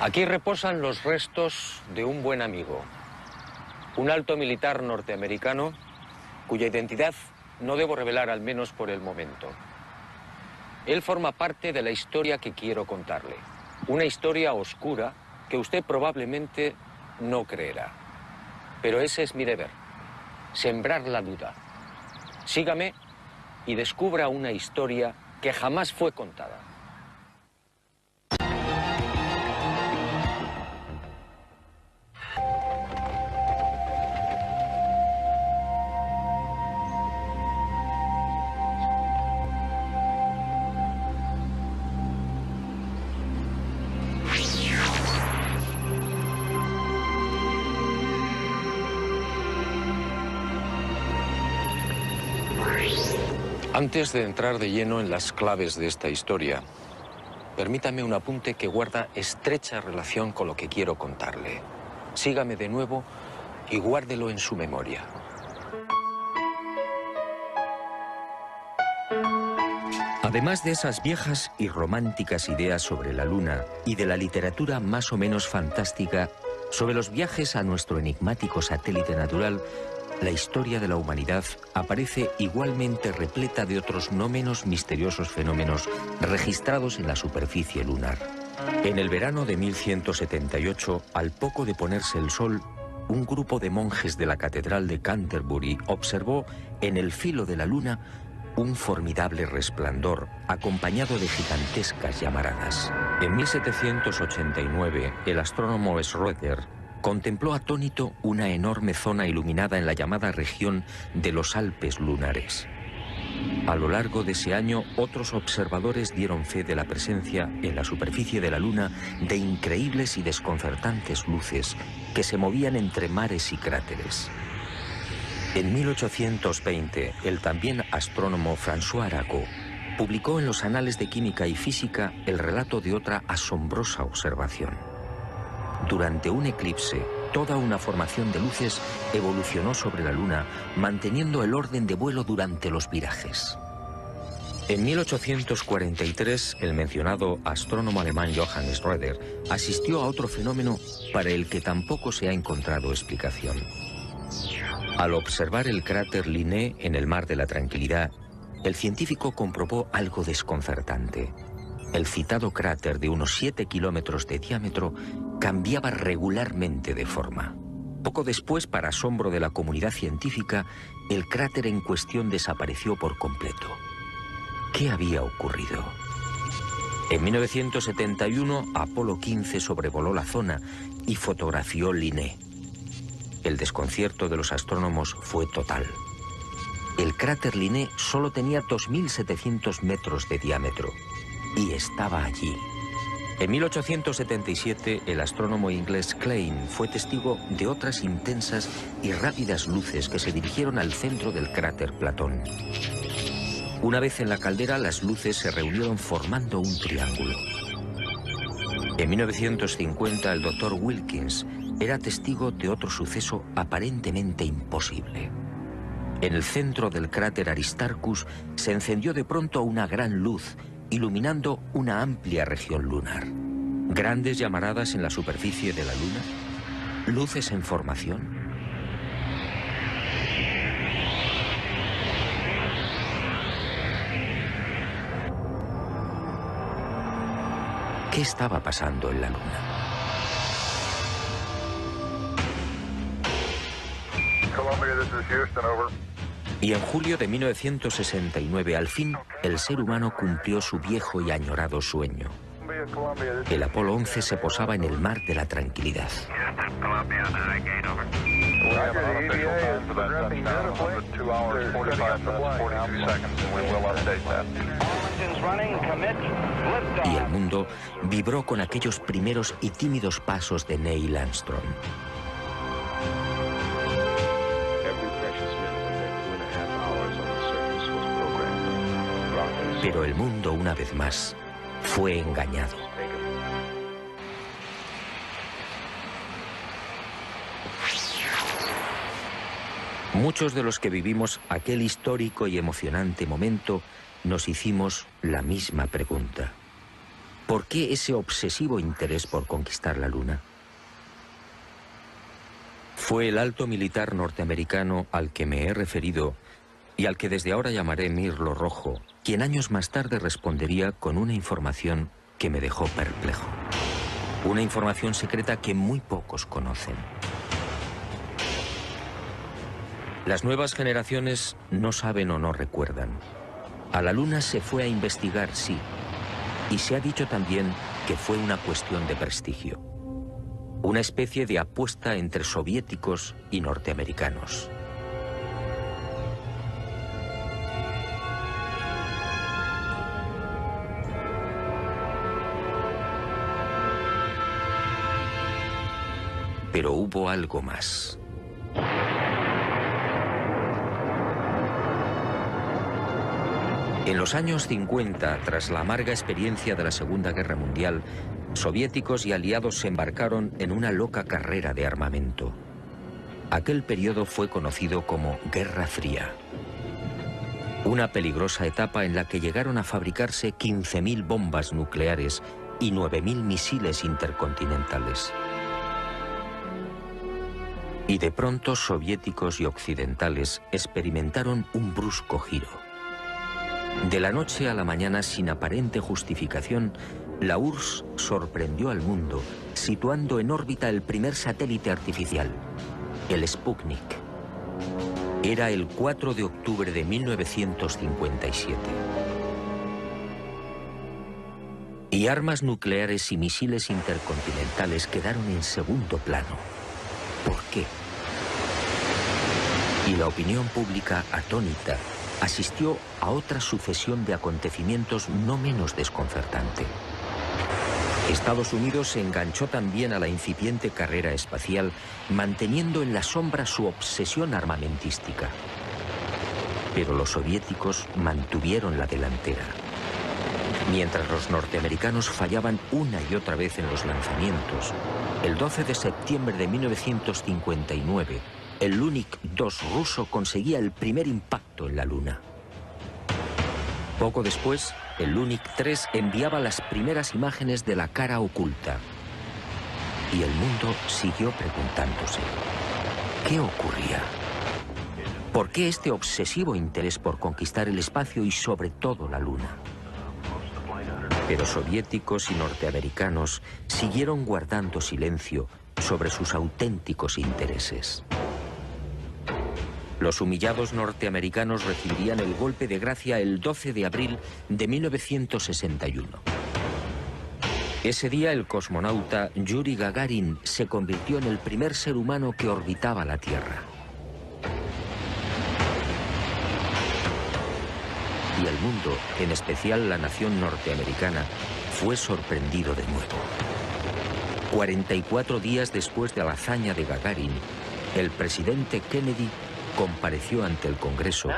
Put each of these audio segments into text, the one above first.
Aquí reposan los restos de un buen amigo, un alto militar norteamericano cuya identidad no debo revelar, al menos por el momento. Él forma parte de la historia que quiero contarle, una historia oscura que usted probablemente no creerá. Pero ese es mi deber, sembrar la duda. Sígame y descubra una historia que jamás fue contada. Antes de entrar de lleno en las claves de esta historia, permítame un apunte que guarda estrecha relación con lo que quiero contarle. Sígame de nuevo y guárdelo en su memoria. Además de esas viejas y románticas ideas sobre la Luna y de la literatura más o menos fantástica sobre los viajes a nuestro enigmático satélite natural, la historia de la humanidad aparece igualmente repleta de otros no menos misteriosos fenómenos registrados en la superficie lunar. En el verano de 1178, al poco de ponerse el sol, un grupo de monjes de la Catedral de Canterbury observó en el filo de la Luna un formidable resplandor acompañado de gigantescas llamaradas. En 1789, el astrónomo Schroeder contempló atónito una enorme zona iluminada en la llamada región de los Alpes lunares. A lo largo de ese año, otros observadores dieron fe de la presencia en la superficie de la Luna de increíbles y desconcertantes luces que se movían entre mares y cráteres. En 1820, el también astrónomo François Arago publicó en los Anales de Química y Física el relato de otra asombrosa observación. Durante un eclipse, toda una formación de luces evolucionó sobre la Luna, manteniendo el orden de vuelo durante los virajes. En 1843, el mencionado astrónomo alemán Johann Schroeder asistió a otro fenómeno para el que tampoco se ha encontrado explicación. Al observar el cráter Linné en el Mar de la Tranquilidad, el científico comprobó algo desconcertante. El citado cráter de unos 7 kilómetros de diámetro cambiaba regularmente de forma. Poco después, para asombro de la comunidad científica, el cráter en cuestión desapareció por completo. ¿Qué había ocurrido? En 1971, Apolo 15 sobrevoló la zona y fotografió Linné. El desconcierto de los astrónomos fue total. El cráter Linné solo tenía 2.700 metros de diámetro y estaba allí. En 1877, el astrónomo inglés Klein fue testigo de otras intensas y rápidas luces que se dirigieron al centro del cráter Platón. Una vez en la caldera, las luces se reunieron formando un triángulo. En 1950, el doctor Wilkins era testigo de otro suceso aparentemente imposible. En el centro del cráter Aristarchus se encendió de pronto una gran luz, iluminando una amplia región lunar. Grandes llamaradas en la superficie de la Luna, luces en formación. ¿Qué estaba pasando en la Luna? Columbia, this is Houston, over. Y en julio de 1969, al fin, el ser humano cumplió su viejo y añorado sueño. El Apolo 11 se posaba en el Mar de la Tranquilidad. Y el mundo vibró con aquellos primeros y tímidos pasos de Neil Armstrong. Pero el mundo, una vez más, fue engañado. Muchos de los que vivimos aquel histórico y emocionante momento nos hicimos la misma pregunta. ¿Por qué ese obsesivo interés por conquistar la Luna? Fue el alto militar norteamericano al que me he referido y al que desde ahora llamaré Mirlo Rojo, quien años más tarde respondería con una información que me dejó perplejo. Una información secreta que muy pocos conocen. Las nuevas generaciones no saben o no recuerdan. A la Luna se fue a investigar, sí, y se ha dicho también que fue una cuestión de prestigio. Una especie de apuesta entre soviéticos y norteamericanos. Pero hubo algo más. En los años 50, tras la amarga experiencia de la Segunda Guerra Mundial, soviéticos y aliados se embarcaron en una loca carrera de armamento. Aquel periodo fue conocido como Guerra Fría. Una peligrosa etapa en la que llegaron a fabricarse 15.000 bombas nucleares y 9.000 misiles intercontinentales. Y de pronto soviéticos y occidentales experimentaron un brusco giro. De la noche a la mañana, sin aparente justificación, la URSS sorprendió al mundo, situando en órbita el primer satélite artificial, el Sputnik. Era el 4 de octubre de 1957. Y armas nucleares y misiles intercontinentales quedaron en segundo plano. ¿Por qué? Y la opinión pública, atónita, asistió a otra sucesión de acontecimientos no menos desconcertante. Estados Unidos se enganchó también a la incipiente carrera espacial, manteniendo en la sombra su obsesión armamentística. Pero los soviéticos mantuvieron la delantera. Mientras los norteamericanos fallaban una y otra vez en los lanzamientos, el 12 de septiembre de 1959, el Lunik 2 ruso conseguía el primer impacto en la Luna. Poco después, el Lunik 3 enviaba las primeras imágenes de la cara oculta. Y el mundo siguió preguntándose, ¿qué ocurría? ¿Por qué este obsesivo interés por conquistar el espacio y sobre todo la Luna? Pero soviéticos y norteamericanos siguieron guardando silencio sobre sus auténticos intereses. Los humillados norteamericanos recibirían el golpe de gracia el 12 de abril de 1961. Ese día el cosmonauta Yuri Gagarin se convirtió en el primer ser humano que orbitaba la Tierra. Y el mundo, en especial la nación norteamericana, fue sorprendido de nuevo. 44 días después de la hazaña de Gagarin, el presidente Kennedy compareció ante el Congreso,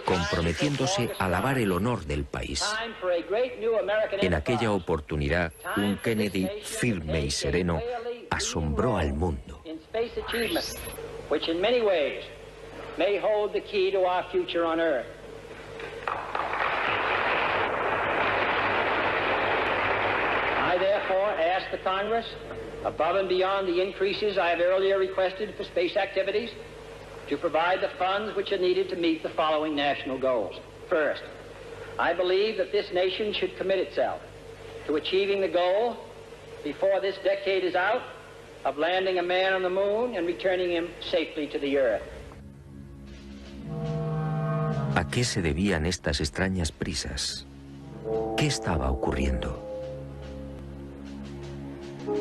comprometiéndose a lavar el honor del país. En aquella oportunidad, un Kennedy firme y sereno asombró al mundo. I therefore ask the Congress, above and beyond the increases I have earlier requested for space activities, to provide the funds which are needed to meet the following national goals. First, I believe that this nation should commit itself to achieving the goal, before this decade is out, of landing a man on the moon and returning him safely to the Earth. ¿A qué se debían estas extrañas prisas? ¿Qué estaba ocurriendo?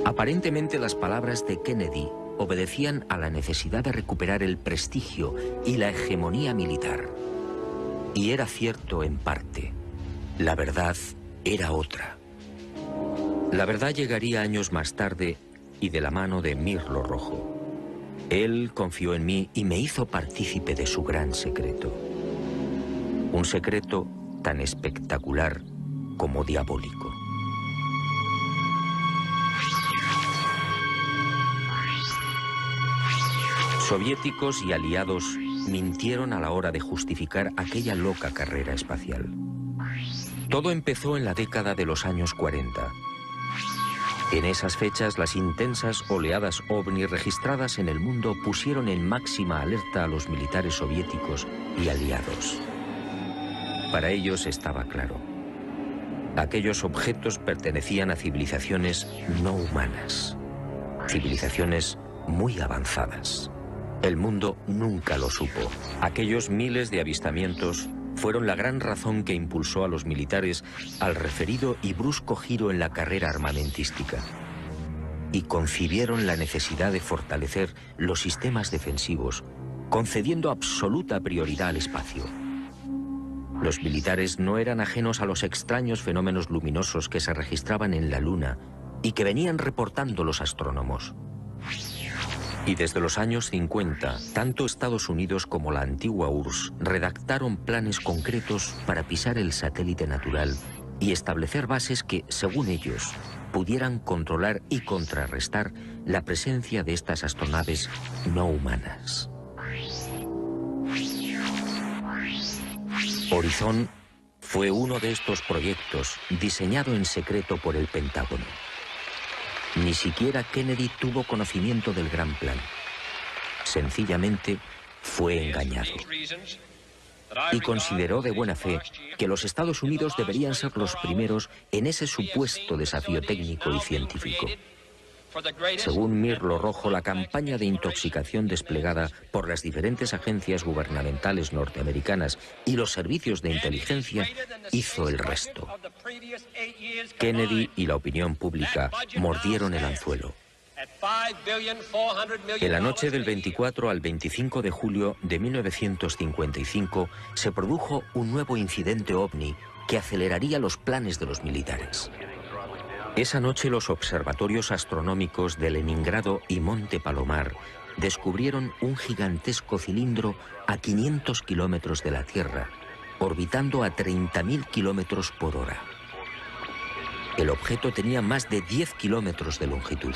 Aparentemente las palabras de Kennedy obedecían a la necesidad de recuperar el prestigio y la hegemonía militar. Y era cierto en parte. La verdad era otra. La verdad llegaría años más tarde y de la mano de Mirlo Rojo. Él confió en mí y me hizo partícipe de su gran secreto. Un secreto tan espectacular como diabólico. Soviéticos y aliados mintieron a la hora de justificar aquella loca carrera espacial. Todo empezó en la década de los años 40, En esas fechas, las intensas oleadas ovni registradas en el mundo pusieron en máxima alerta a los militares soviéticos y aliados. Para ellos estaba claro: aquellos objetos pertenecían a civilizaciones no humanas, civilizaciones muy avanzadas. El mundo nunca lo supo. Aquellos miles de avistamientos fueron la gran razón que impulsó a los militares al referido y brusco giro en la carrera armamentística. Y concibieron la necesidad de fortalecer los sistemas defensivos, concediendo absoluta prioridad al espacio. Los militares no eran ajenos a los extraños fenómenos luminosos que se registraban en la Luna y que venían reportando los astrónomos. Y desde los años 50, tanto Estados Unidos como la antigua URSS redactaron planes concretos para pisar el satélite natural y establecer bases que, según ellos, pudieran controlar y contrarrestar la presencia de estas astronaves no humanas. Horizon fue uno de estos proyectos diseñado en secreto por el Pentágono. Ni siquiera Kennedy tuvo conocimiento del gran plan. Sencillamente fue engañado. Y consideró de buena fe que los Estados Unidos deberían ser los primeros en ese supuesto desafío técnico y científico. Según Mirlo Rojo, la campaña de intoxicación desplegada por las diferentes agencias gubernamentales norteamericanas y los servicios de inteligencia hizo el resto. Kennedy y la opinión pública mordieron el anzuelo. En la noche del 24 al 25 de julio de 1955 se produjo un nuevo incidente ovni que aceleraría los planes de los militares. Esa noche los observatorios astronómicos de Leningrado y Monte Palomar descubrieron un gigantesco cilindro a 500 kilómetros de la Tierra, orbitando a 30.000 kilómetros por hora. El objeto tenía más de 10 kilómetros de longitud.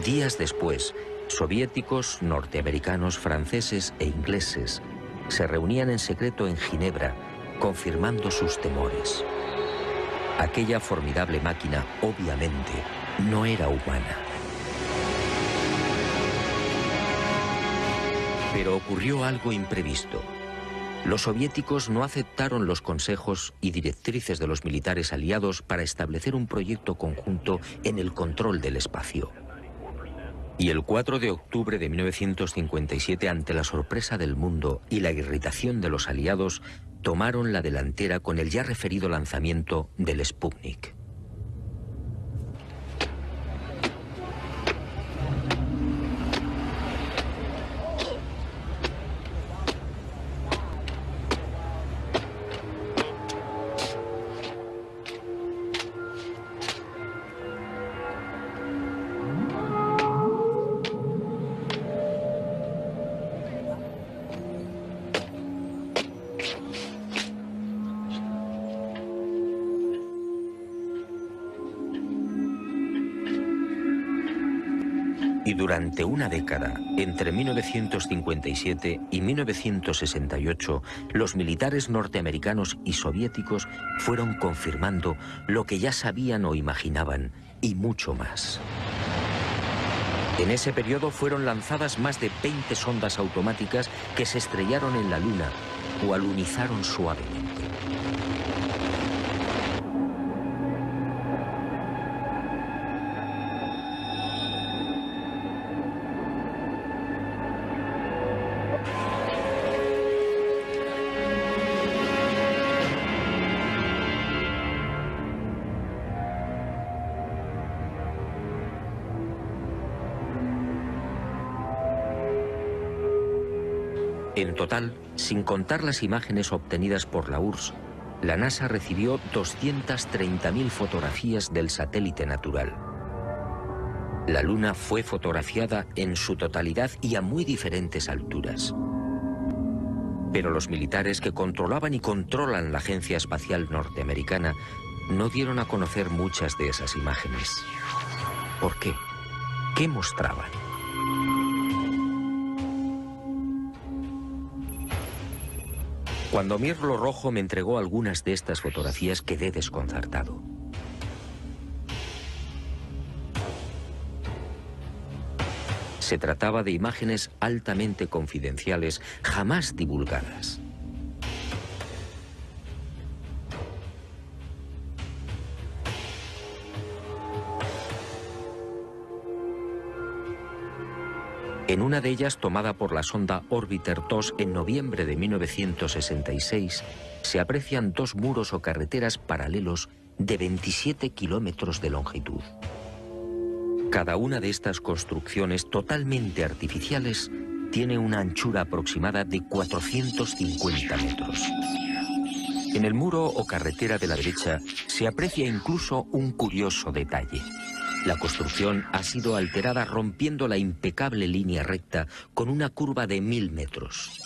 Días después, soviéticos, norteamericanos, franceses e ingleses se reunían en secreto en Ginebra, confirmando sus temores. Aquella formidable máquina, obviamente, no era humana. Pero ocurrió algo imprevisto. Los soviéticos no aceptaron los consejos y directrices de los militares aliados para establecer un proyecto conjunto en el control del espacio. Y el 4 de octubre de 1957, ante la sorpresa del mundo y la irritación de los aliados, tomaron la delantera con el ya referido lanzamiento del Sputnik. Y durante una década, entre 1957 y 1968, los militares norteamericanos y soviéticos fueron confirmando lo que ya sabían o imaginaban, y mucho más. En ese periodo fueron lanzadas más de 20 sondas automáticas que se estrellaron en la Luna o alunizaron suavemente. En total, sin contar las imágenes obtenidas por la URSS, la NASA recibió 230.000 fotografías del satélite natural. La Luna fue fotografiada en su totalidad y a muy diferentes alturas. Pero los militares que controlaban y controlan la Agencia Espacial Norteamericana no dieron a conocer muchas de esas imágenes. ¿Por qué? ¿Qué mostraban? Cuando Mirlo Rojo me entregó algunas de estas fotografías, quedé desconcertado. Se trataba de imágenes altamente confidenciales, jamás divulgadas. En una de ellas, tomada por la sonda Orbiter 2 en noviembre de 1966, se aprecian dos muros o carreteras paralelos de 27 kilómetros de longitud. Cada una de estas construcciones totalmente artificiales tiene una anchura aproximada de 450 metros. En el muro o carretera de la derecha se aprecia incluso un curioso detalle. La construcción ha sido alterada rompiendo la impecable línea recta con una curva de 1000 metros.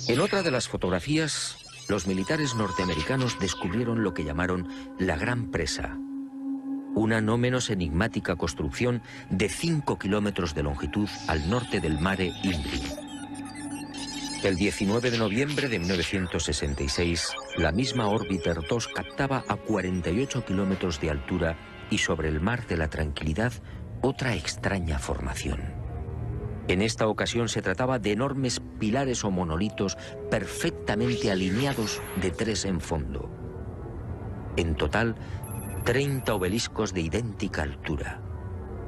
En otra de las fotografías, los militares norteamericanos descubrieron lo que llamaron la Gran Presa, una no menos enigmática construcción de 5 kilómetros de longitud al norte del Mare Imbrium. El 19 de noviembre de 1966, la misma Orbiter 2 captaba a 48 kilómetros de altura y sobre el Mar de la Tranquilidad otra extraña formación. En esta ocasión se trataba de enormes pilares o monolitos perfectamente alineados de 3 en fondo. En total, 30 obeliscos de idéntica altura.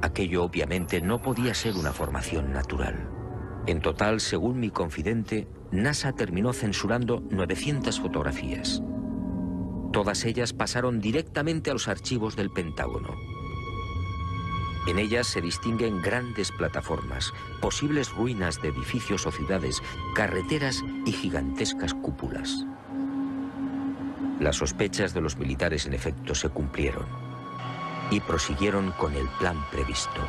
Aquello obviamente no podía ser una formación natural. En total, según mi confidente, NASA terminó censurando 900 fotografías. Todas ellas pasaron directamente a los archivos del Pentágono. En ellas se distinguen grandes plataformas, posibles ruinas de edificios o ciudades, carreteras y gigantescas cúpulas. Las sospechas de los militares, en efecto, se cumplieron y prosiguieron con el plan previsto.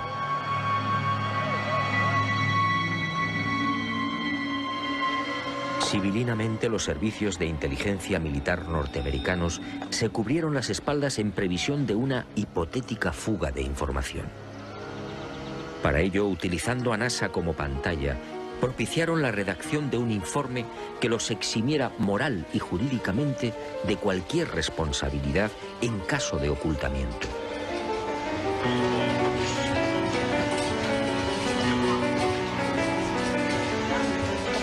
Civilinamente, los servicios de inteligencia militar norteamericanos se cubrieron las espaldas en previsión de una hipotética fuga de información. Para ello, utilizando a NASA como pantalla, propiciaron la redacción de un informe que los eximiera moral y jurídicamente de cualquier responsabilidad en caso de ocultamiento.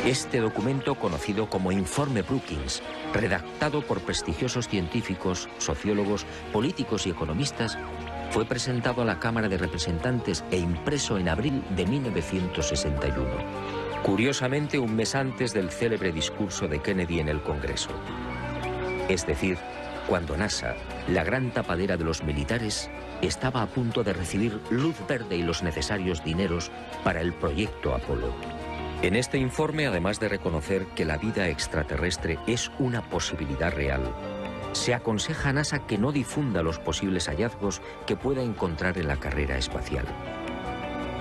Este documento, conocido como Informe Brookings, redactado por prestigiosos científicos, sociólogos, políticos y economistas, fue presentado a la Cámara de Representantes e impreso en abril de 1961. Curiosamente, un mes antes del célebre discurso de Kennedy en el Congreso. Es decir, cuando NASA, la gran tapadera de los militares, estaba a punto de recibir luz verde y los necesarios dineros para el proyecto Apolo. En este informe, además de reconocer que la vida extraterrestre es una posibilidad real, se aconseja a NASA que no difunda los posibles hallazgos que pueda encontrar en la carrera espacial.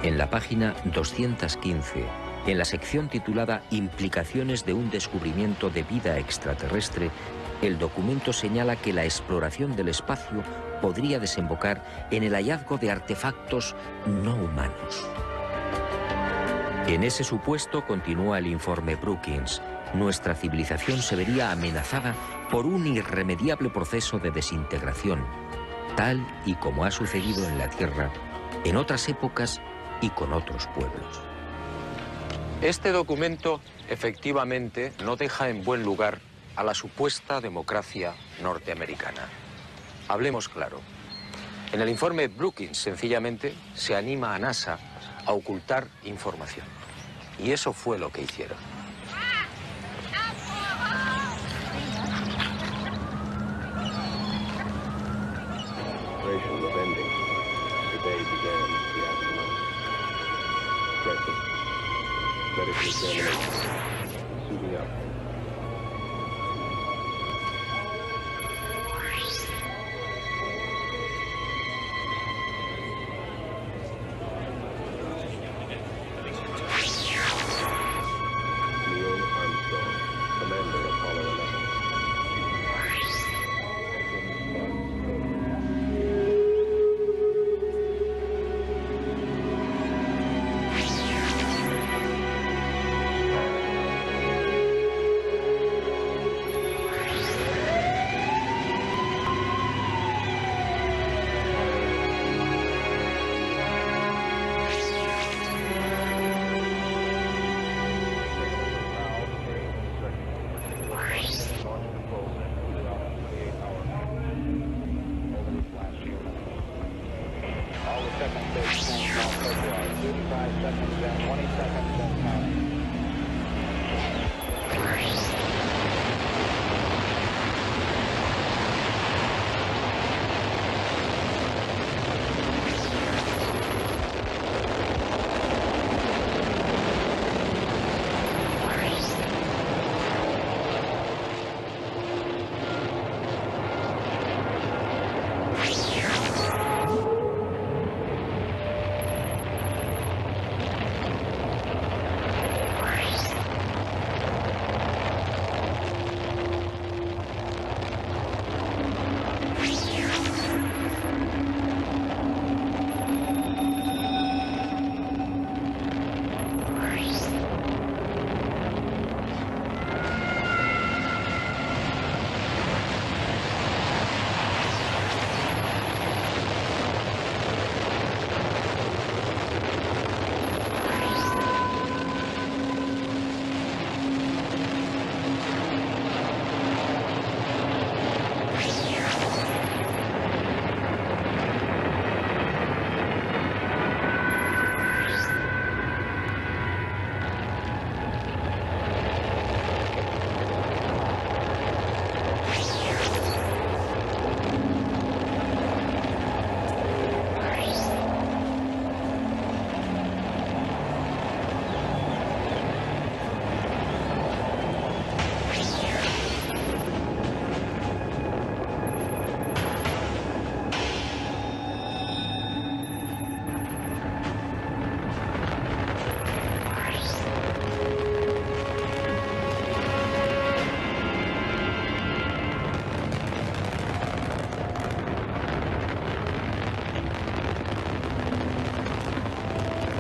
En la página 215, en la sección titulada Implicaciones de un descubrimiento de vida extraterrestre, el documento señala que la exploración del espacio podría desembocar en el hallazgo de artefactos no humanos. En ese supuesto, continúa el informe Brookings, nuestra civilización se vería amenazada por un irremediable proceso de desintegración, tal y como ha sucedido en la Tierra, en otras épocas y con otros pueblos. Este documento, efectivamente, no deja en buen lugar a la supuesta democracia norteamericana. Hablemos claro. En el informe Brookings, sencillamente, se anima a NASA a ocultar información. Y eso fue lo que hicieron.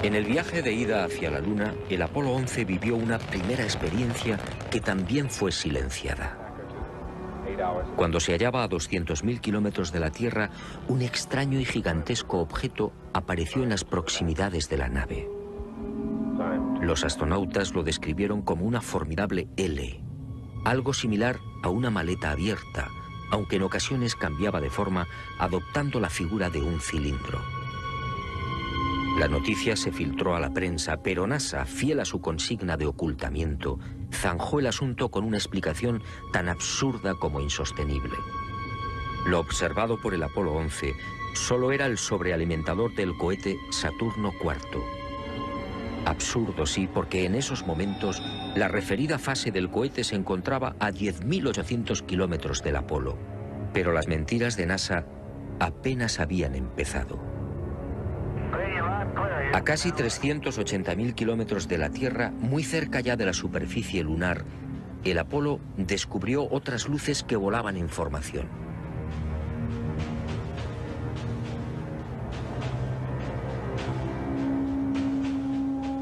En el viaje de ida hacia la Luna, el Apolo 11 vivió una primera experiencia que también fue silenciada. Cuando se hallaba a 200.000 kilómetros de la Tierra, un extraño y gigantesco objeto apareció en las proximidades de la nave. Los astronautas lo describieron como una formidable L, algo similar a una maleta abierta, aunque en ocasiones cambiaba de forma, adoptando la figura de un cilindro. La noticia se filtró a la prensa, pero NASA, fiel a su consigna de ocultamiento, zanjó el asunto con una explicación tan absurda como insostenible. Lo observado por el Apolo 11 solo era el sobrealimentador del cohete Saturno IV. Absurdo, sí, porque en esos momentos la referida fase del cohete se encontraba a 10.800 kilómetros del Apolo. Pero las mentiras de NASA apenas habían empezado. A casi 380.000 kilómetros de la Tierra, muy cerca ya de la superficie lunar, el Apolo descubrió otras luces que volaban en formación.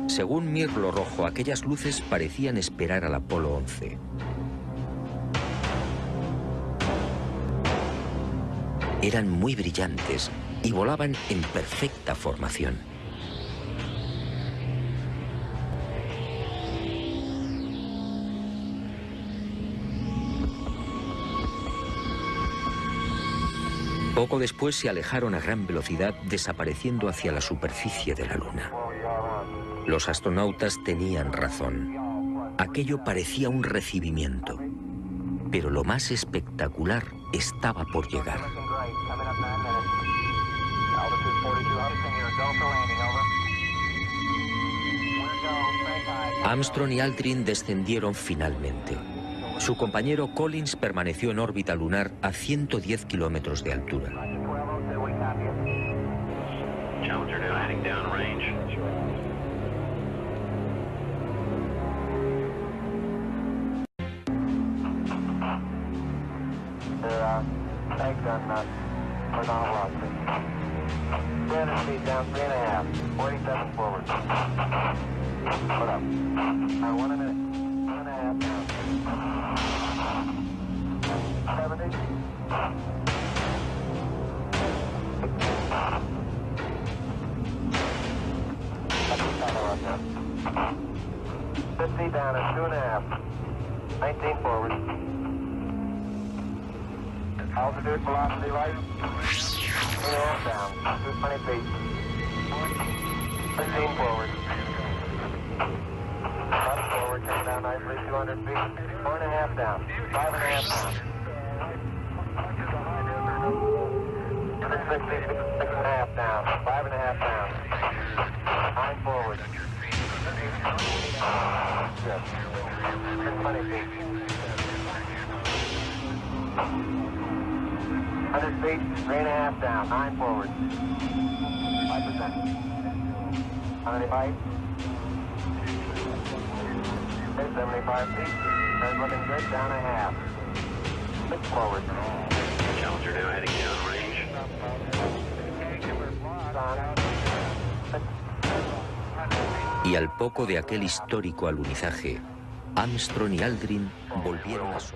Según Mirlo Rojo, aquellas luces parecían esperar al Apolo 11. Eran muy brillantes y volaban en perfecta formación. Poco después se alejaron a gran velocidad, desapareciendo hacia la superficie de la Luna. Los astronautas tenían razón. Aquello parecía un recibimiento. Pero lo más espectacular estaba por llegar. Armstrong y Aldrin descendieron finalmente. Su compañero Collins permaneció en órbita lunar a 110 kilómetros de altura. Down at 2.5. 19 forward. Altitude, velocity, right. 2.5 down. 220 feet. 15 forward. Up forward, come down nicely, 200 feet. 4.5 down. 5.5 down. 660, 6.5 down. 5.5 down. 9 forward. Yes. 20 feet. 100 feet, 3.5 down, 9 forward. 5%. 185. 75 feet. That's looking good, down a half. 6 forward. Challenger now heading down range. Y al poco de aquel histórico alunizaje, Armstrong y Aldrin volvieron a su...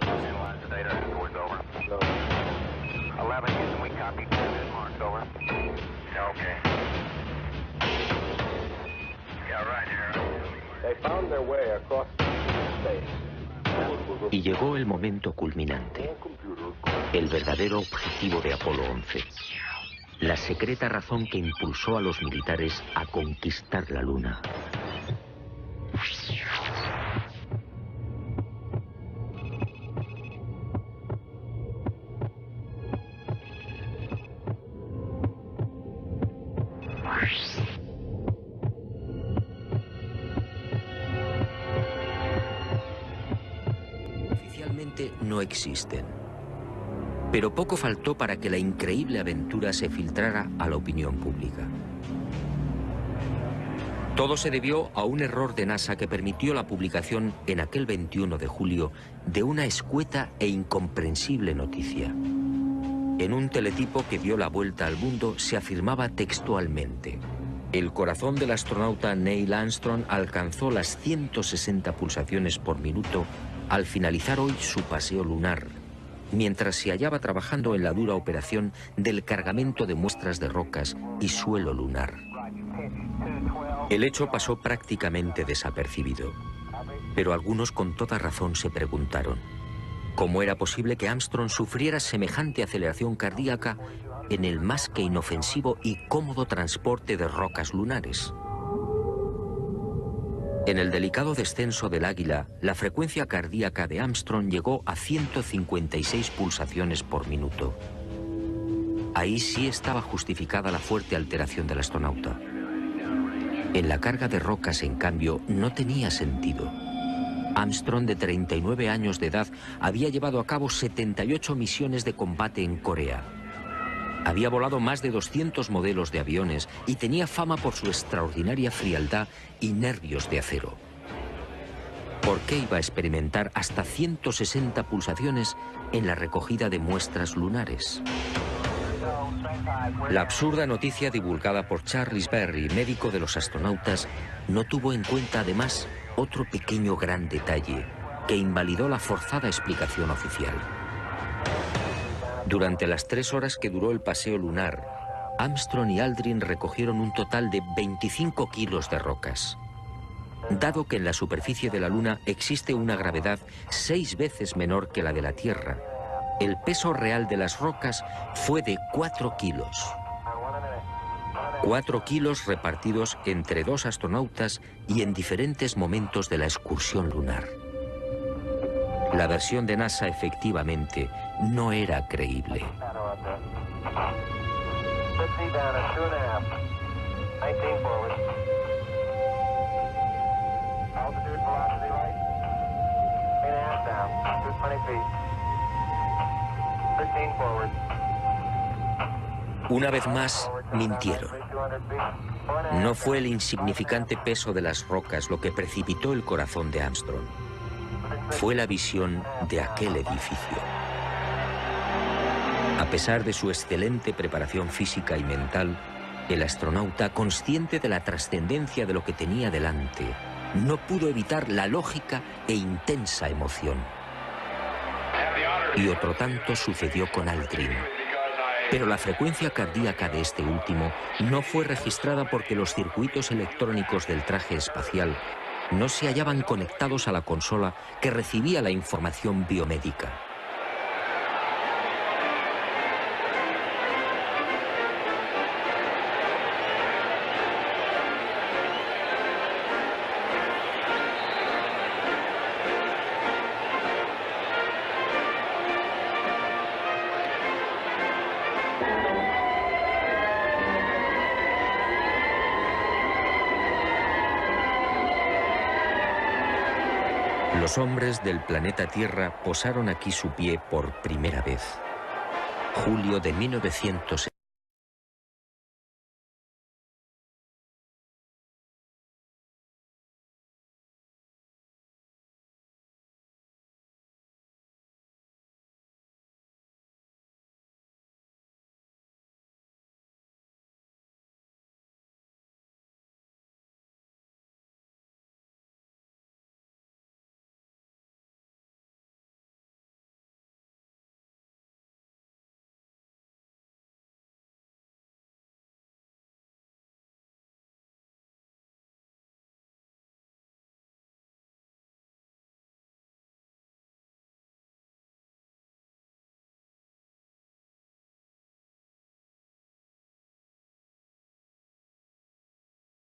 Y llegó el momento culminante, el verdadero objetivo de Apolo 11, la secreta razón que impulsó a los militares a conquistar la Luna. Oficialmente no existen, pero poco faltó para que la increíble aventura se filtrara a la opinión pública. Todo se debió a un error de NASA que permitió la publicación en aquel 21 de julio de una escueta e incomprensible noticia. En un teletipo que dio la vuelta al mundo se afirmaba textualmente: El corazón del astronauta Neil Armstrong alcanzó las 160 pulsaciones por minuto al finalizar hoy su paseo lunar, mientras se hallaba trabajando en la dura operación del cargamento de muestras de rocas y suelo lunar. El hecho pasó prácticamente desapercibido, pero algunos con toda razón se preguntaron cómo era posible que Armstrong sufriera semejante aceleración cardíaca en el más que inofensivo y cómodo transporte de rocas lunares. En el delicado descenso del Águila, la frecuencia cardíaca de Armstrong llegó a 156 pulsaciones por minuto. Ahí sí estaba justificada la fuerte alteración del astronauta. En la carga de rocas, en cambio, no tenía sentido. Armstrong, de 39 años de edad, había llevado a cabo 78 misiones de combate en Corea. Había volado más de 200 modelos de aviones y tenía fama por su extraordinaria frialdad y nervios de acero. ¿Por qué iba a experimentar hasta 160 pulsaciones en la recogida de muestras lunares? La absurda noticia divulgada por Charles Berry, médico de los astronautas, no tuvo en cuenta además otro pequeño gran detalle que invalidó la forzada explicación oficial. Durante las 3 horas que duró el paseo lunar, Armstrong y Aldrin recogieron un total de 25 kilos de rocas. Dado que en la superficie de la Luna existe una gravedad 6 veces menor que la de la Tierra, el peso real de las rocas fue de 4 kilos. 4 kilos repartidos entre 2 astronautas y en diferentes momentos de la excursión lunar. La versión de NASA efectivamente no era creíble. Una vez más, mintieron. No fue el insignificante peso de las rocas lo que precipitó el corazón de Armstrong. Fue la visión de aquel edificio. A pesar de su excelente preparación física y mental, el astronauta, consciente de la trascendencia de lo que tenía delante, no pudo evitar la lógica e intensa emoción. Y otro tanto sucedió con Aldrin. Pero la frecuencia cardíaca de este último no fue registrada porque los circuitos electrónicos del traje espacial no se hallaban conectados a la consola que recibía la información biomédica. Los hombres del planeta Tierra posaron aquí su pie por primera vez. Julio de 1970.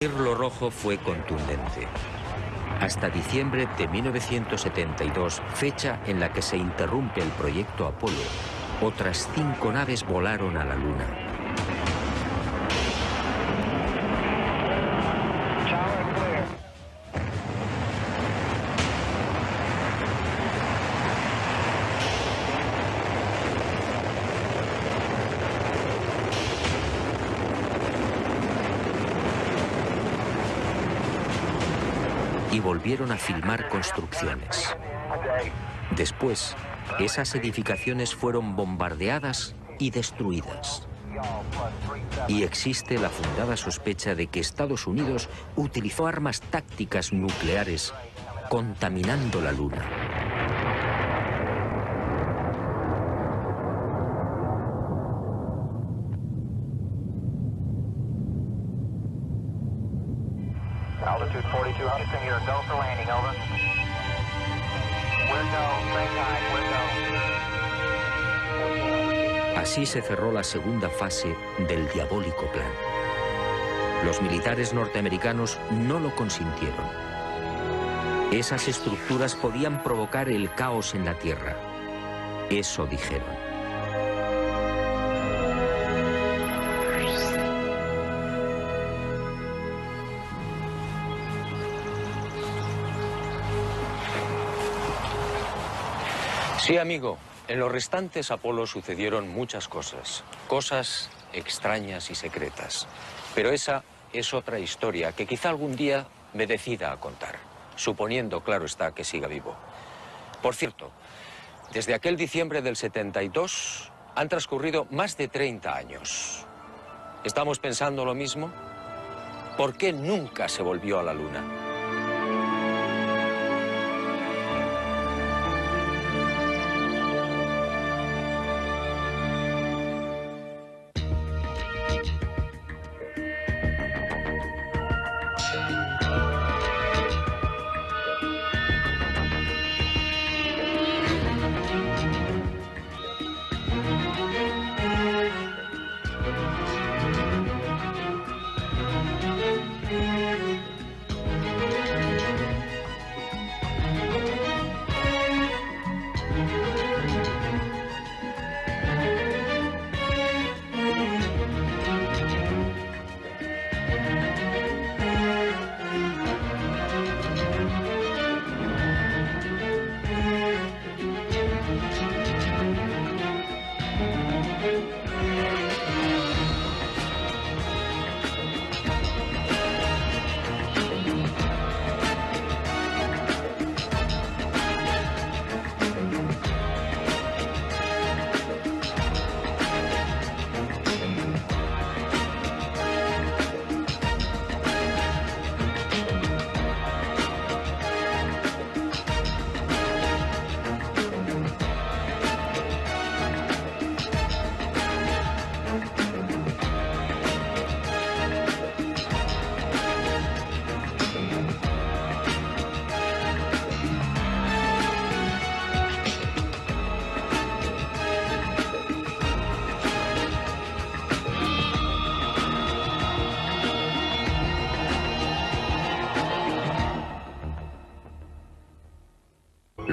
El hilo rojo fue contundente. Hasta diciembre de 1972, fecha en la que se interrumpe el proyecto Apolo, otras 5 naves volaron a la Luna. Y volvieron a filmar construcciones. Después, esas edificaciones fueron bombardeadas y destruidas. Y existe la fundada sospecha de que Estados Unidos utilizó armas tácticas nucleares contaminando la Luna. Altitude 42, Houston, you're go for landing, over. We're go, straight time, we're go. Así se cerró la segunda fase del diabólico plan. Los militares norteamericanos no lo consintieron. Esas estructuras podían provocar el caos en la Tierra. Eso dijeron. Sí, amigo. En los restantes Apolo sucedieron muchas cosas. Cosas extrañas y secretas. Pero esa es otra historia que quizá algún día me decida a contar. Suponiendo, claro está, que siga vivo. Por cierto, desde aquel diciembre del 72 han transcurrido más de 30 años. ¿Estamos pensando lo mismo? ¿Por qué nunca se volvió a la Luna?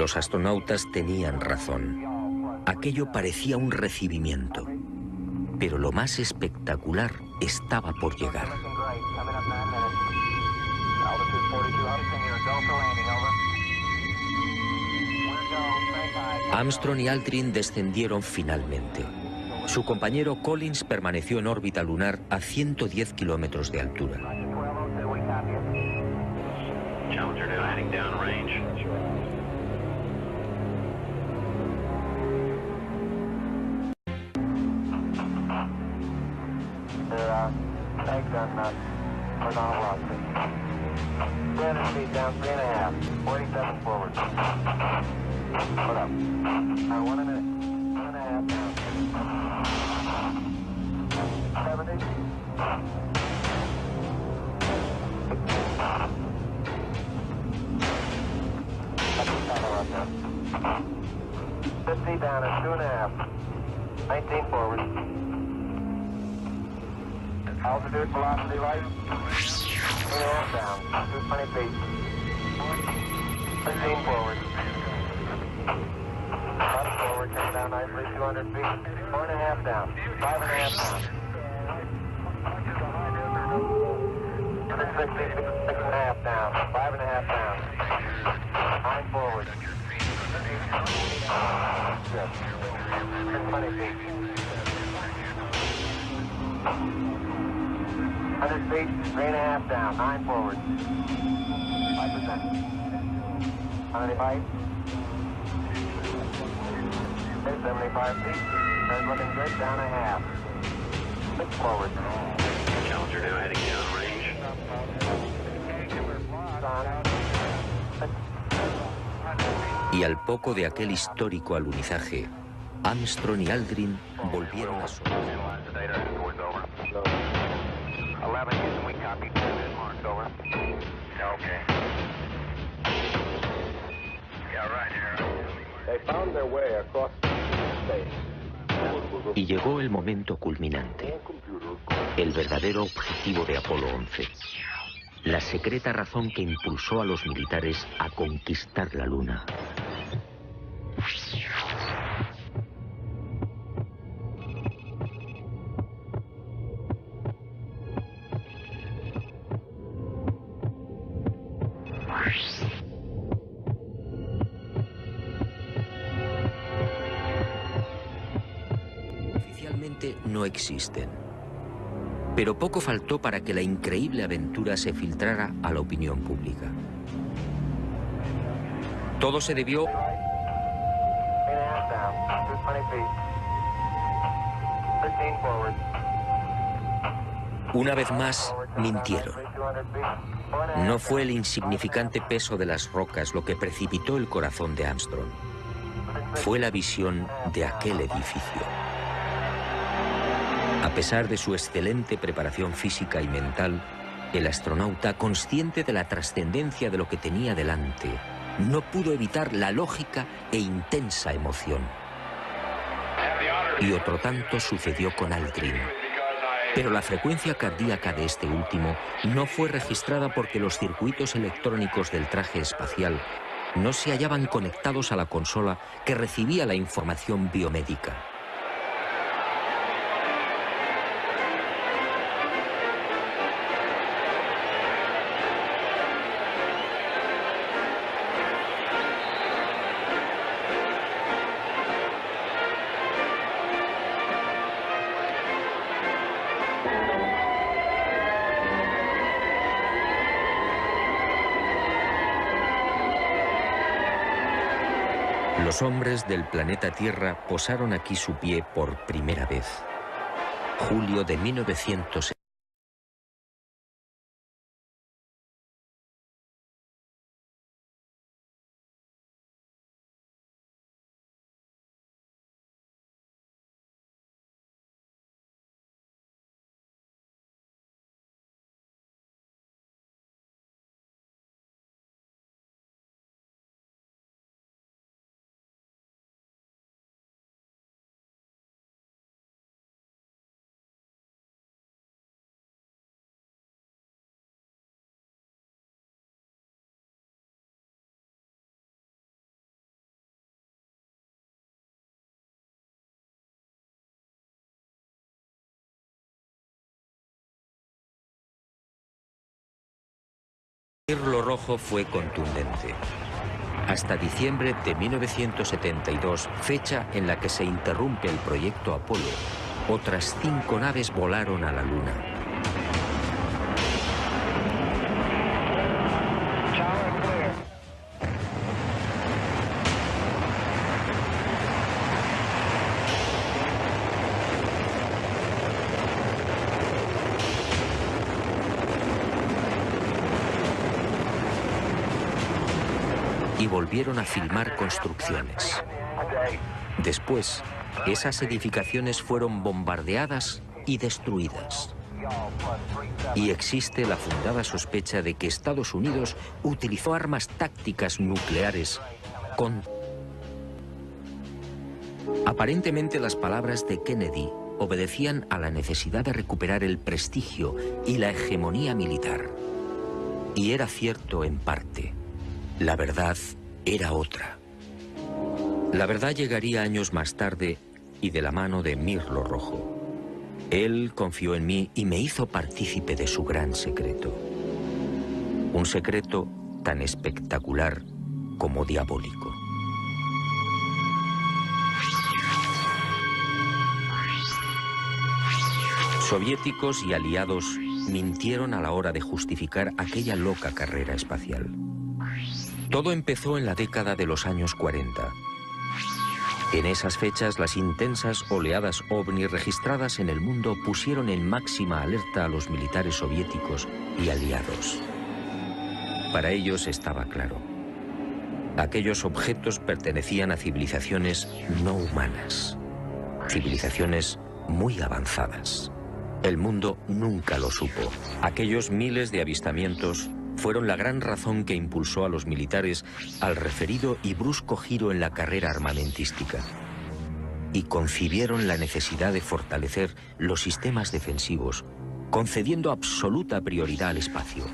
Los astronautas tenían razón. Aquello parecía un recibimiento. Pero lo más espectacular estaba por llegar. Armstrong y Aldrin descendieron finalmente. Su compañero Collins permaneció en órbita lunar a 110 kilómetros de altura. Challenger now heading downrange. Eggs on horizontal velocity. 300 feet down, 3.5. 47 forward. Put up. 1 minute. 1.5 down. 70. 50 down at 2.5. 19 forward. Altitude, velocity, right. 3.5 down. 220 feet. 15 forward. Up forward, come down nicely, 200 feet. 4.5 down. 5.5 down. 660, 6.5 down. 5.5 down. 9 forward. Yes. 220 feet. 100 feet, 3.5 down, 9 forward. 5%. 185. 75 feet. That's looking good, down a half. Look forward. Challenger now heading downrange. Y al poco de aquel histórico alunizaje, Armstrong y Aldrin volvieron a sonar. Analyze the data. Reports over. 11, Houston, we copy. Marked over. Okay. Yeah, right here. They found their way across space. Y llegó el momento culminante, el verdadero objetivo de Apolo 11, la secreta razón que impulsó a los militares a conquistar la Luna. No existen. Pero poco faltó para que la increíble aventura se filtrara a la opinión pública. Todo se debió una vez más, mintieron. No fue el insignificante peso de las rocas lo que precipitó el corazón de Armstrong. Fue la visión de aquel edificio. A pesar de su excelente preparación física y mental, el astronauta, consciente de la trascendencia de lo que tenía delante, no pudo evitar la lógica e intensa emoción. Y otro tanto sucedió con Aldrin. Pero la frecuencia cardíaca de este último no fue registrada porque los circuitos electrónicos del traje espacial no se hallaban conectados a la consola que recibía la información biomédica. Los hombres del planeta Tierra posaron aquí su pie por primera vez. Julio de 1970. Mirlo Rojo fue contundente. Hasta diciembre de 1972, fecha en la que se interrumpe el proyecto Apolo, otras 5 naves volaron a la Luna. Y volvieron a filmar construcciones. Después, esas edificaciones fueron bombardeadas y destruidas. Y existe la fundada sospecha de que Estados Unidos utilizó armas tácticas nucleares con... Aparentemente las palabras de Kennedy obedecían a la necesidad de recuperar el prestigio y la hegemonía militar. Y era cierto en parte. La verdad era otra. La verdad llegaría años más tarde y de la mano de Mirlo Rojo. Él confió en mí y me hizo partícipe de su gran secreto. Un secreto tan espectacular como diabólico. Soviéticos y aliados mintieron a la hora de justificar aquella loca carrera espacial. Todo empezó en la década de los años 40. En esas fechas, las intensas oleadas ovni registradas en el mundo pusieron en máxima alerta a los militares soviéticos y aliados. Para ellos estaba claro: aquellos objetos pertenecían a civilizaciones no humanas, civilizaciones muy avanzadas. El mundo nunca lo supo. Aquellos miles de avistamientos fueron la gran razón que impulsó a los militares al referido y brusco giro en la carrera armamentística. Y concibieron la necesidad de fortalecer los sistemas defensivos, concediendo absoluta prioridad al espacio.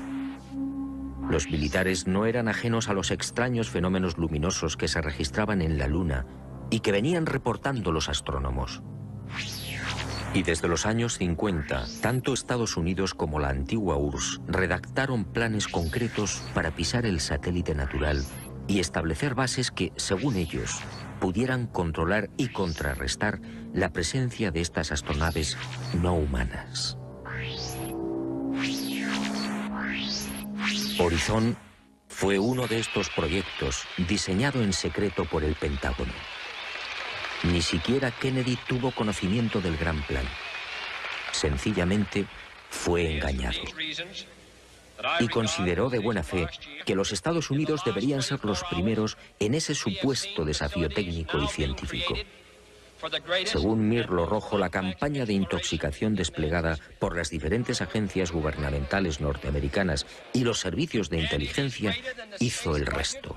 Los militares no eran ajenos a los extraños fenómenos luminosos que se registraban en la Luna y que venían reportando los astrónomos. Y desde los años 50, tanto Estados Unidos como la antigua URSS redactaron planes concretos para pisar el satélite natural y establecer bases que, según ellos, pudieran controlar y contrarrestar la presencia de estas astronaves no humanas. Horizon fue uno de estos proyectos diseñado en secreto por el Pentágono. Ni siquiera Kennedy tuvo conocimiento del gran plan. Sencillamente fue engañado. Y consideró de buena fe que los Estados Unidos deberían ser los primeros en ese supuesto desafío técnico y científico. Según Mirlo Rojo, la campaña de intoxicación desplegada por las diferentes agencias gubernamentales norteamericanas y los servicios de inteligencia hizo el resto.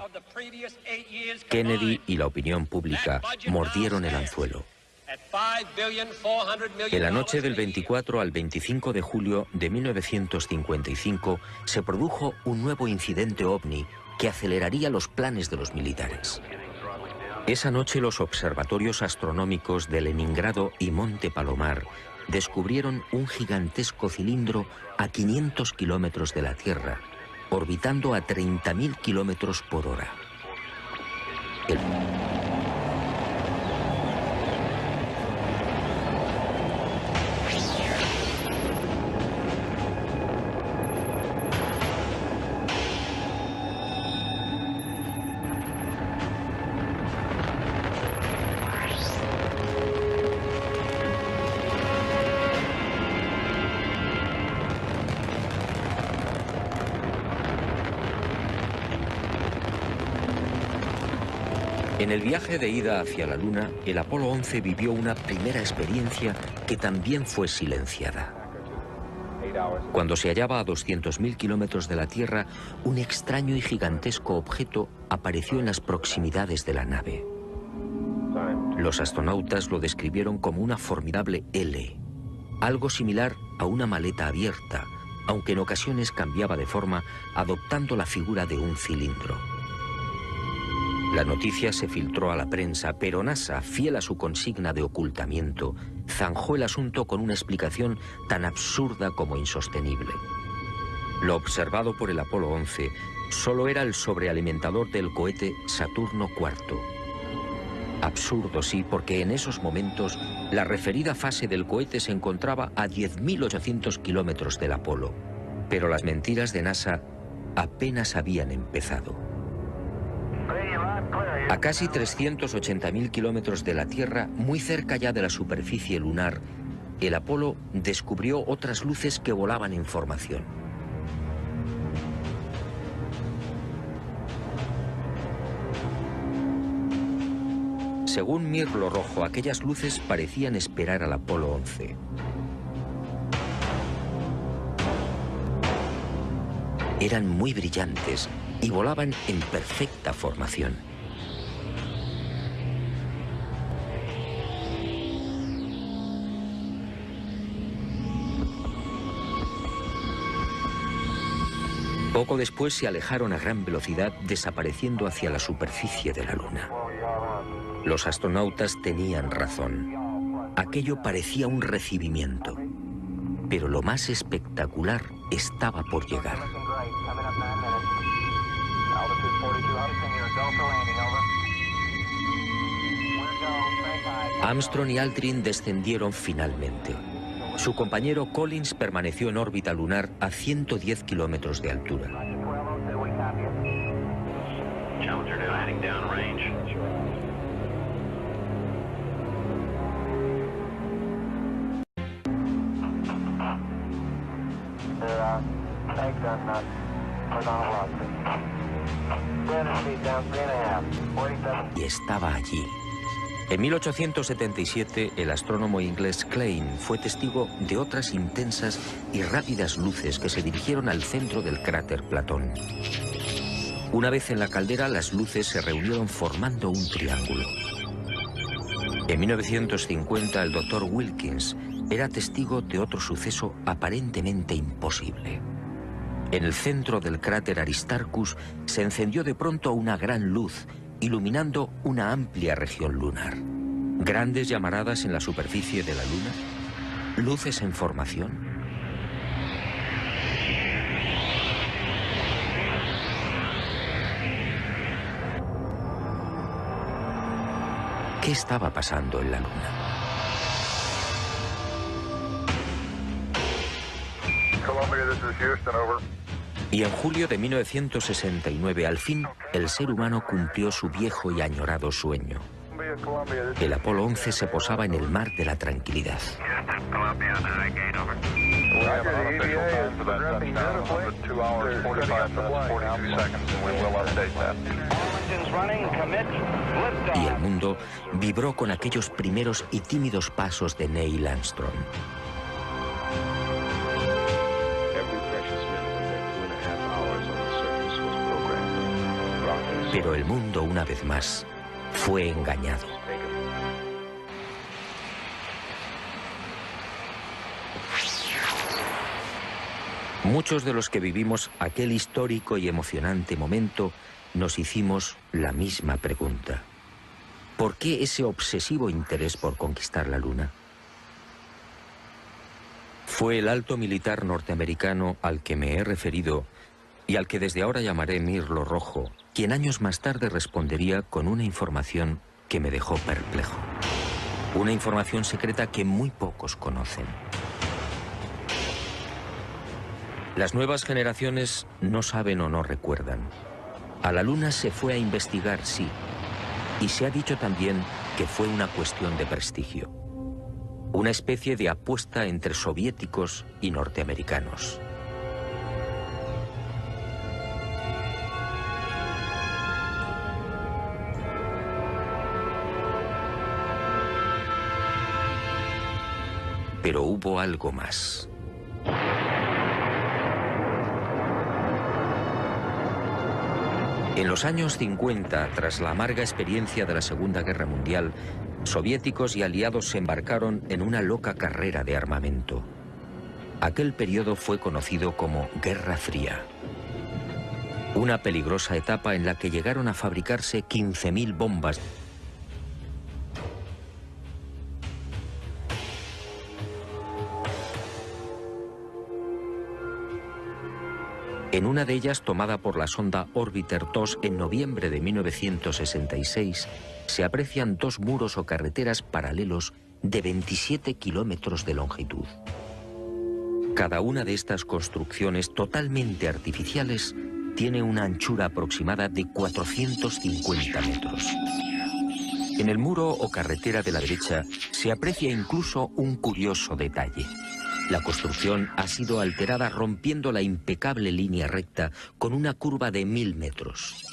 Kennedy y la opinión pública mordieron el anzuelo. En la noche del 24 al 25 de julio de 1955 se produjo un nuevo incidente ovni que aceleraría los planes de los militares. Esa noche los observatorios astronómicos de Leningrado y Monte Palomar descubrieron un gigantesco cilindro a 500 kilómetros de la Tierra, orbitando a 30.000 kilómetros por hora. En el viaje de ida hacia la Luna, el Apolo 11 vivió una primera experiencia que también fue silenciada. Cuando se hallaba a 200.000 kilómetros de la Tierra, un extraño y gigantesco objeto apareció en las proximidades de la nave. Los astronautas lo describieron como una formidable L, algo similar a una maleta abierta, aunque en ocasiones cambiaba de forma, adoptando la figura de un cilindro. La noticia se filtró a la prensa, pero NASA, fiel a su consigna de ocultamiento, zanjó el asunto con una explicación tan absurda como insostenible. Lo observado por el Apolo 11 solo era el sobrealimentador del cohete Saturno IV. Absurdo, sí, porque en esos momentos la referida fase del cohete se encontraba a 10.800 kilómetros del Apolo. Pero las mentiras de NASA apenas habían empezado. A casi 380.000 kilómetros de la Tierra, muy cerca ya de la superficie lunar, el Apolo descubrió otras luces que volaban en formación. Según Mirlo Rojo, aquellas luces parecían esperar al Apolo 11. Eran muy brillantes y volaban en perfecta formación. Poco después se alejaron a gran velocidad, desapareciendo hacia la superficie de la Luna. Los astronautas tenían razón. Aquello parecía un recibimiento. Pero lo más espectacular estaba por llegar. Armstrong y Aldrin descendieron finalmente. Su compañero Collins permaneció en órbita lunar a 110 kilómetros de altura. knots. Horizontal velocity. 300 feet down, 3.5. 47. Y estaba allí. En 1877, el astrónomo inglés Klein fue testigo de otras intensas y rápidas luces que se dirigieron al centro del cráter Platón. Una vez en la caldera, las luces se reunieron formando un triángulo. En 1950, el Dr. Wilkins era testigo de otro suceso aparentemente imposible. En el centro del cráter Aristarchus se encendió de pronto una gran luz, iluminando una amplia región lunar. Grandes llamaradas en la superficie de la Luna, luces en formación. ¿Qué estaba pasando en la Luna? Columbia, this is Houston, over. Y en julio de 1969, al fin, el ser humano cumplió su viejo y añorado sueño. Columbia, this El Apolo 11 se posaba en el mar de la tranquilidad. Columbia, navigate, over. We have an unofficial time for that touchdown of 2 hours, 45 minutes, 42 seconds, and we will update that. Engines running, commit, lift Y el off. mundo vibró con aquellos primeros y tímidos pasos de Neil Armstrong. Pero el mundo, una vez más, fue engañado. Muchos de los que vivimos aquel histórico y emocionante momento nos hicimos la misma pregunta. ¿Por qué ese obsesivo interés por conquistar la Luna? Fue el alto militar norteamericano al que me he referido y al que desde ahora llamaré Mirlo Rojo, quien años más tarde respondería con una información que me dejó perplejo. Una información secreta que muy pocos conocen. Las nuevas generaciones no saben o no recuerdan. A la Luna se fue a investigar, sí, y se ha dicho también que fue una cuestión de prestigio. Una especie de apuesta entre soviéticos y norteamericanos. Pero hubo algo más. En los años 50, tras la amarga experiencia de la Segunda Guerra Mundial, soviéticos y aliados se embarcaron en una loca carrera de armamento. Aquel periodo fue conocido como Guerra Fría. Una peligrosa etapa en la que llegaron a fabricarse 15.000 bombas. En una de ellas, tomada por la sonda Orbiter 2 en noviembre de 1966, se aprecian dos muros o carreteras paralelos de 27 kilómetros de longitud. Cada una de estas construcciones totalmente artificiales tiene una anchura aproximada de 450 metros. En el muro o carretera de la derecha se aprecia incluso un curioso detalle. La construcción ha sido alterada rompiendo la impecable línea recta con una curva de 1000 metros.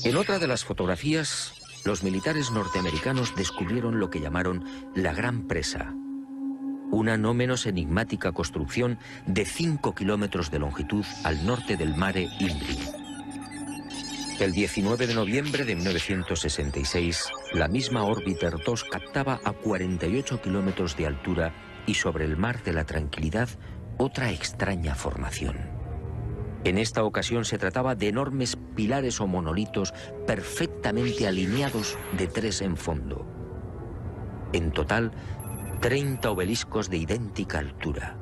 En otra de las fotografías, los militares norteamericanos descubrieron lo que llamaron la Gran Presa, una no menos enigmática construcción de 5 kilómetros de longitud al norte del Mare Imbrium. El 19 de noviembre de 1966, la misma Orbiter 2 captaba a 48 kilómetros de altura y sobre el mar de la Tranquilidad otra extraña formación. En esta ocasión se trataba de enormes pilares o monolitos perfectamente alineados de 3 en fondo. En total, 30 obeliscos de idéntica altura.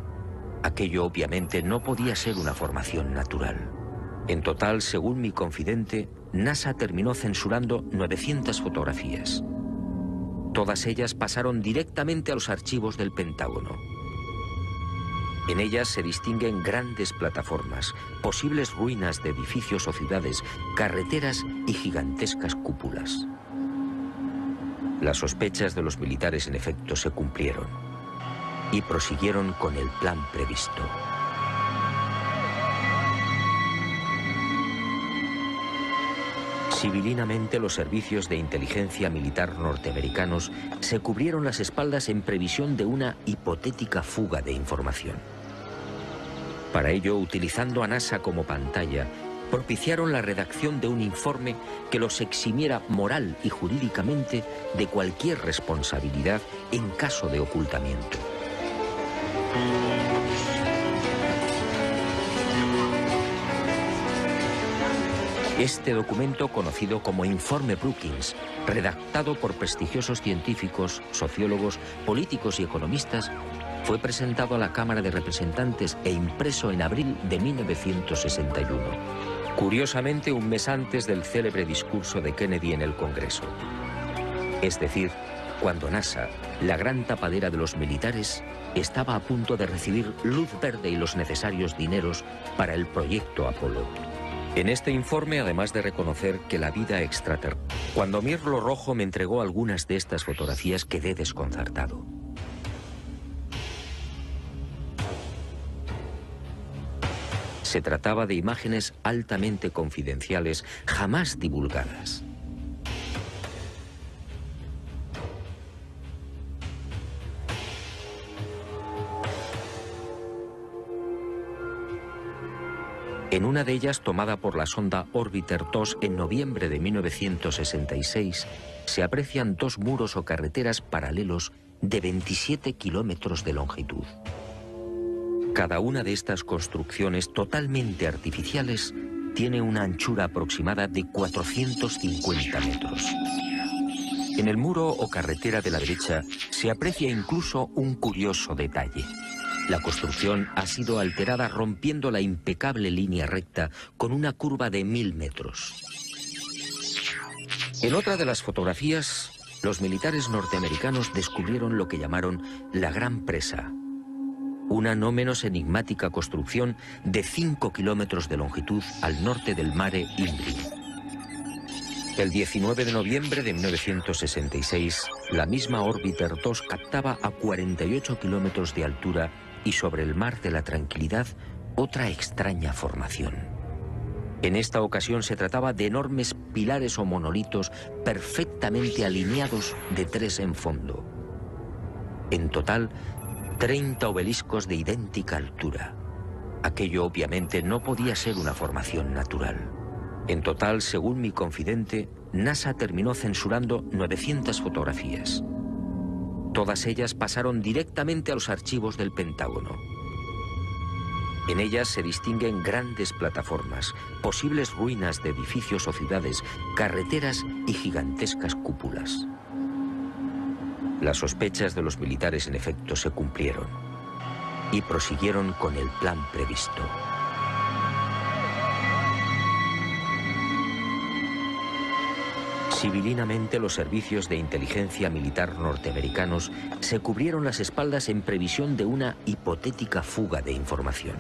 Aquello obviamente no podía ser una formación natural. En total, según mi confidente, NASA terminó censurando 900 fotografías. Todas ellas pasaron directamente a los archivos del Pentágono. En ellas se distinguen grandes plataformas, posibles ruinas de edificios o ciudades, carreteras y gigantescas cúpulas. Las sospechas de los militares, en efecto, se cumplieron y prosiguieron con el plan previsto. Sibilinamente, los servicios de inteligencia militar norteamericanos se cubrieron las espaldas en previsión de una hipotética fuga de información. Para ello, utilizando a NASA como pantalla, propiciaron la redacción de un informe que los eximiera moral y jurídicamente de cualquier responsabilidad en caso de ocultamiento. Este documento, conocido como Informe Brookings, redactado por prestigiosos científicos, sociólogos, políticos y economistas, fue presentado a la Cámara de Representantes e impreso en abril de 1961, curiosamente un mes antes del célebre discurso de Kennedy en el Congreso. Es decir, cuando NASA, la gran tapadera de los militares, estaba a punto de recibir luz verde y los necesarios dineros para el proyecto Apolo. En este informe, además de reconocer que la vida extraterrestre... Cuando Mirlo Rojo me entregó algunas de estas fotografías, quedé desconcertado. Se trataba de imágenes altamente confidenciales, jamás divulgadas. En una de ellas, tomada por la sonda Orbiter 2 en noviembre de 1966, se aprecian dos muros o carreteras paralelos de 27 kilómetros de longitud. Cada una de estas construcciones totalmente artificiales tiene una anchura aproximada de 450 metros. En el muro o carretera de la derecha se aprecia incluso un curioso detalle. La construcción ha sido alterada rompiendo la impecable línea recta con una curva de 1000 metros. En otra de las fotografías, los militares norteamericanos descubrieron lo que llamaron la Gran Presa, una no menos enigmática construcción de 5 kilómetros de longitud al norte del Mare Imbrium. El 19 de noviembre de 1966, la misma Orbiter 2 captaba a 48 kilómetros de altura y sobre el Mar de la Tranquilidad otra extraña formación. En esta ocasión se trataba de enormes pilares o monolitos perfectamente alineados de 3 en fondo. En total, 30 obeliscos de idéntica altura. Aquello obviamente no podía ser una formación natural. En total, según mi confidente, NASA terminó censurando 900 fotografías. Todas ellas pasaron directamente a los archivos del Pentágono. En ellas se distinguen grandes plataformas, posibles ruinas de edificios o ciudades, carreteras y gigantescas cúpulas. Las sospechas de los militares, en efecto, se cumplieron y prosiguieron con el plan previsto. Sibilinamente, los servicios de inteligencia militar norteamericanos se cubrieron las espaldas en previsión de una hipotética fuga de información.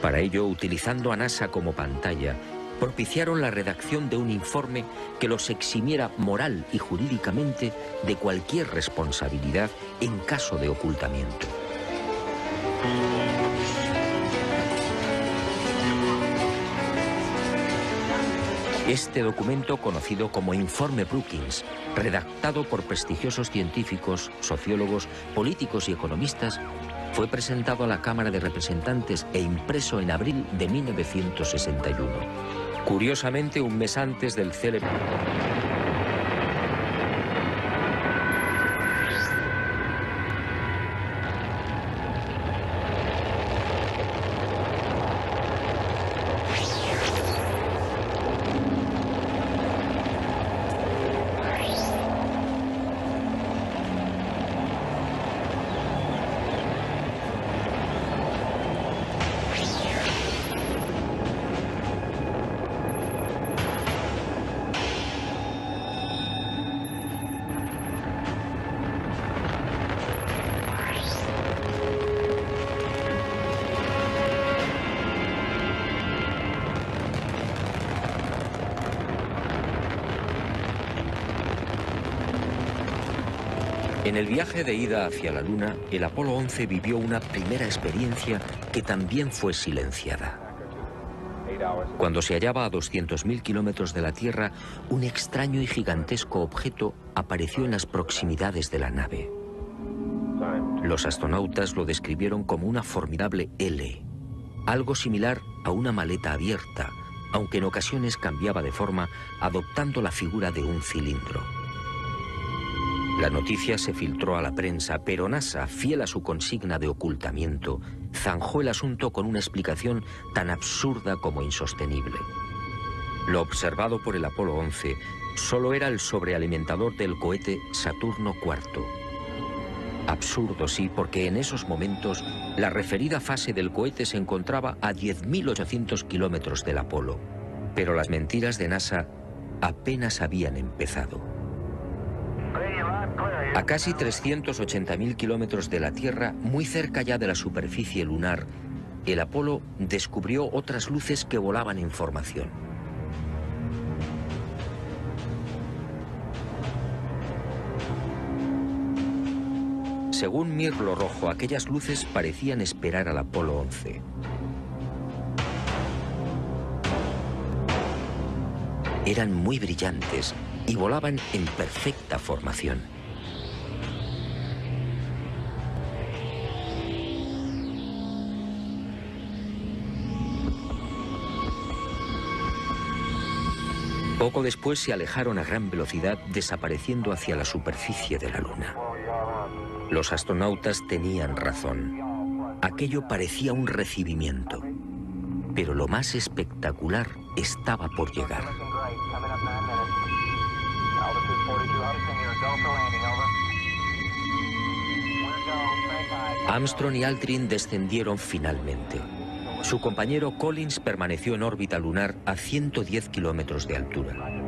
Para ello, utilizando a NASA como pantalla, propiciaron la redacción de un informe que los eximiera moral y jurídicamente de cualquier responsabilidad en caso de ocultamiento. Este documento, conocido como Informe Brookings, redactado por prestigiosos científicos, sociólogos, políticos y economistas, fue presentado a la Cámara de Representantes e impreso en abril de 1961. Curiosamente, un mes antes del célebre... En el viaje de ida hacia la Luna, el Apolo 11 vivió una primera experiencia que también fue silenciada. Cuando se hallaba a 200.000 kilómetros de la Tierra, un extraño y gigantesco objeto apareció en las proximidades de la nave. Los astronautas lo describieron como una formidable L, algo similar a una maleta abierta, aunque en ocasiones cambiaba de forma, adoptando la figura de un cilindro. La noticia se filtró a la prensa, pero NASA, fiel a su consigna de ocultamiento, zanjó el asunto con una explicación tan absurda como insostenible. Lo observado por el Apolo 11 solo era el sobrealimentador del cohete Saturno IV. Absurdo, sí, porque en esos momentos la referida fase del cohete se encontraba a 10.800 kilómetros del Apolo. Pero las mentiras de NASA apenas habían empezado. A casi 380.000 kilómetros de la Tierra, muy cerca ya de la superficie lunar, el Apolo descubrió otras luces que volaban en formación. Según Mirlo Rojo, aquellas luces parecían esperar al Apolo 11. Eran muy brillantes y volaban en perfecta formación. Poco después se alejaron a gran velocidad, desapareciendo hacia la superficie de la Luna. Los astronautas tenían razón. Aquello parecía un recibimiento. Pero lo más espectacular estaba por llegar. Armstrong y Aldrin descendieron finalmente. Su compañero Collins permaneció en órbita lunar a 110 kilómetros de altura.